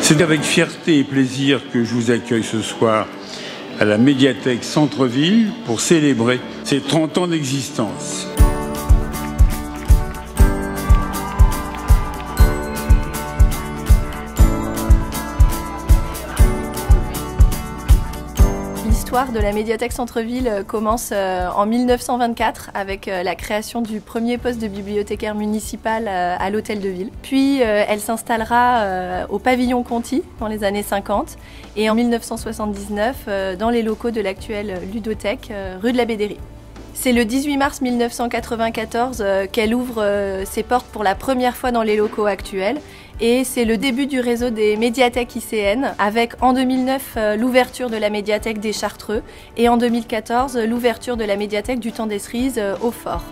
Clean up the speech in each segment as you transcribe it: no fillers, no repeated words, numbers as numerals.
C'est avec fierté et plaisir que je vous accueille ce soir à la médiathèque Centre-Ville pour célébrer ses 30 ans d'existence. L'histoire de la médiathèque Centre-Ville commence en 1924 avec la création du premier poste de bibliothécaire municipal à l'hôtel de ville. Puis elle s'installera au pavillon Conti dans les années 50 et en 1979 dans les locaux de l'actuelle ludothèque rue de la Bédérie. C'est le 18 mars 1994 qu'elle ouvre ses portes pour la première fois dans les locaux actuels et c'est le début du réseau des médiathèques ICN avec en 2009 l'ouverture de la médiathèque des Chartreux et en 2014 l'ouverture de la médiathèque du Temps des Cerises au Fort.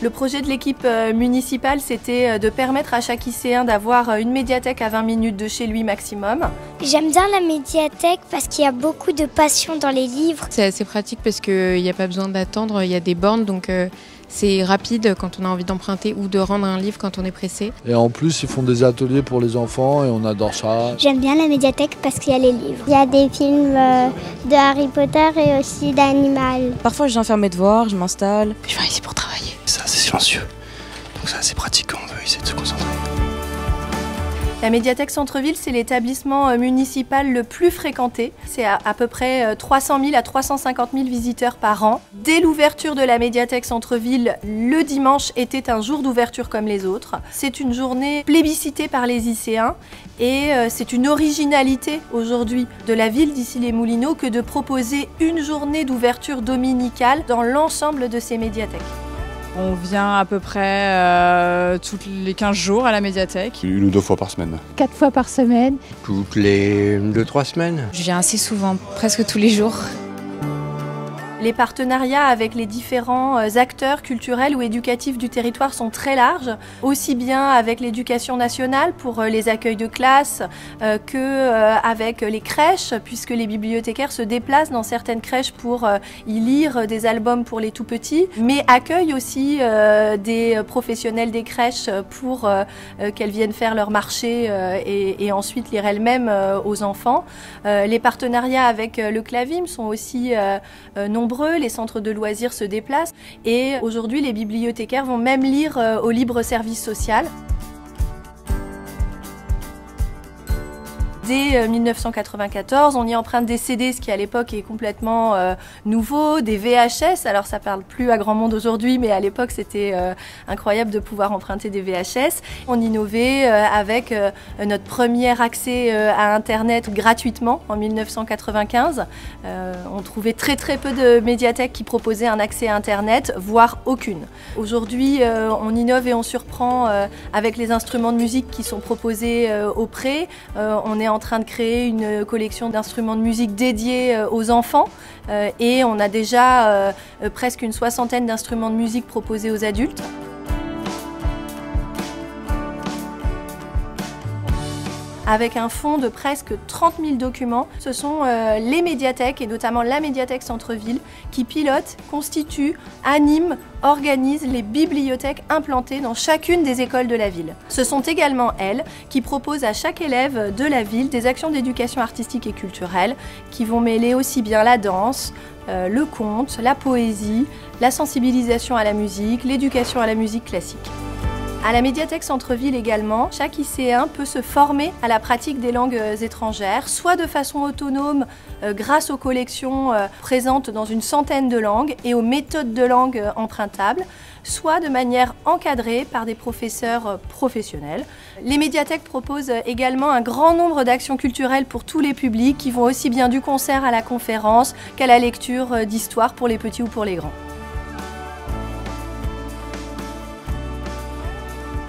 Le projet de l'équipe municipale, c'était de permettre à chaque lycéen d'avoir une médiathèque à 20 minutes de chez lui maximum. J'aime bien la médiathèque parce qu'il y a beaucoup de passion dans les livres. C'est assez pratique parce qu'il n'y a pas besoin d'attendre, il y a des bornes, donc c'est rapide quand on a envie d'emprunter ou de rendre un livre quand on est pressé. Et en plus, ils font des ateliers pour les enfants et on adore ça. J'aime bien la médiathèque parce qu'il y a les livres. Il y a des films de Harry Potter et aussi d'animal. Parfois, je viens faire mes devoirs, je m'installe. Je viens ici pour travailler. C'est assez silencieux, donc c'est assez pratique quand on veut essayer de se concentrer. La médiathèque Centre-Ville, c'est l'établissement municipal le plus fréquenté. C'est à peu près 300 000 à 350 000 visiteurs par an. Dès l'ouverture de la médiathèque Centre-Ville, le dimanche était un jour d'ouverture comme les autres. C'est une journée plébiscitée par les lycéens et c'est une originalité aujourd'hui de la ville d'Issy-les-Moulineaux que de proposer une journée d'ouverture dominicale dans l'ensemble de ces médiathèques. On vient à peu près tous les 15 jours à la médiathèque. 1 ou 2 fois par semaine. 4 fois par semaine. Toutes les 2-3 semaines. Je viens assez souvent, presque tous les jours. Les partenariats avec les différents acteurs culturels ou éducatifs du territoire sont très larges, aussi bien avec l'éducation nationale pour les accueils de classe qu'avec les crèches, puisque les bibliothécaires se déplacent dans certaines crèches pour y lire des albums pour les tout-petits, mais accueillent aussi des professionnels des crèches pour qu'elles viennent faire leur marché et ensuite lire elles-mêmes aux enfants. Les partenariats avec le Clavim sont aussi nombreux. Les centres de loisirs se déplacent et aujourd'hui les bibliothécaires vont même lire au libre service social. Dès 1994, on y emprunte des CD, ce qui à l'époque est complètement nouveau, des VHS, alors ça parle plus à grand monde aujourd'hui, mais à l'époque c'était incroyable de pouvoir emprunter des VHS. On innovait avec notre premier accès à Internet gratuitement en 1995. On trouvait très peu de médiathèques qui proposaient un accès à Internet, voire aucune. Aujourd'hui, on innove et on surprend avec les instruments de musique qui sont proposés au pré. On est en train de créer une collection d'instruments de musique dédiés aux enfants et on a déjà presque une 60aine d'instruments de musique proposés aux adultes. Avec un fonds de presque 30 000 documents, ce sont les médiathèques et notamment la médiathèque Centre-Ville qui pilotent, constituent, animent, organisent les bibliothèques implantées dans chacune des écoles de la ville. Ce sont également elles qui proposent à chaque élève de la ville des actions d'éducation artistique et culturelle qui vont mêler aussi bien la danse, le conte, la poésie, la sensibilisation à la musique, l'éducation à la musique classique. À la médiathèque Centre-Ville également, chaque lycéen peut se former à la pratique des langues étrangères, soit de façon autonome grâce aux collections présentes dans une centaine de langues et aux méthodes de langue empruntables, soit de manière encadrée par des professeurs professionnels. Les médiathèques proposent également un grand nombre d'actions culturelles pour tous les publics qui vont aussi bien du concert à la conférence qu'à la lecture d'histoire pour les petits ou pour les grands.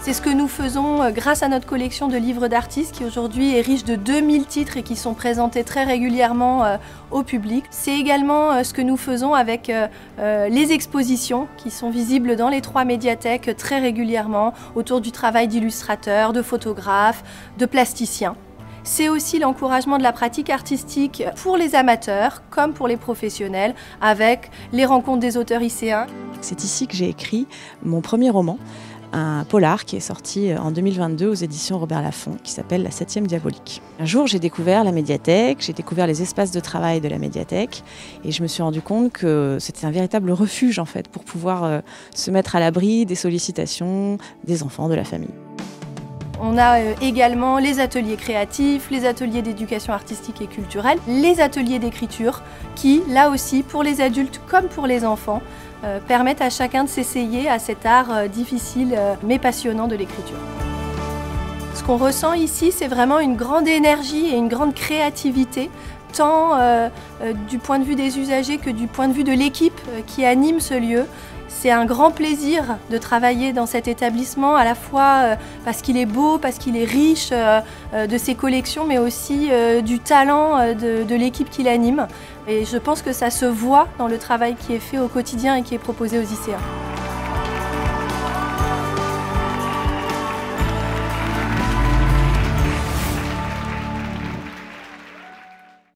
C'est ce que nous faisons grâce à notre collection de livres d'artistes qui aujourd'hui est riche de 2000 titres et qui sont présentés très régulièrement au public. C'est également ce que nous faisons avec les expositions qui sont visibles dans les 3 médiathèques très régulièrement autour du travail d'illustrateurs, de photographes, de plasticiens. C'est aussi l'encouragement de la pratique artistique pour les amateurs comme pour les professionnels avec les rencontres des auteurs lycéens. C'est ici que j'ai écrit mon premier roman. un polar qui est sorti en 2022 aux éditions Robert Laffont, qui s'appelle La 7e diabolique. Un jour, j'ai découvert la médiathèque, j'ai découvert les espaces de travail de la médiathèque et je me suis rendu compte que c'était un véritable refuge en fait pour pouvoir se mettre à l'abri des sollicitations des enfants, de la famille. On a également les ateliers créatifs, les ateliers d'éducation artistique et culturelle, les ateliers d'écriture qui, là aussi, pour les adultes comme pour les enfants, permettent à chacun de s'essayer à cet art difficile mais passionnant de l'écriture. Ce qu'on ressent ici, c'est vraiment une grande énergie et une grande créativité, tant du point de vue des usagers que du point de vue de l'équipe qui anime ce lieu. C'est un grand plaisir de travailler dans cet établissement, à la fois parce qu'il est beau, parce qu'il est riche de ses collections, mais aussi du talent de l'équipe qui l'anime. Et je pense que ça se voit dans le travail qui est fait au quotidien et qui est proposé aux ICA.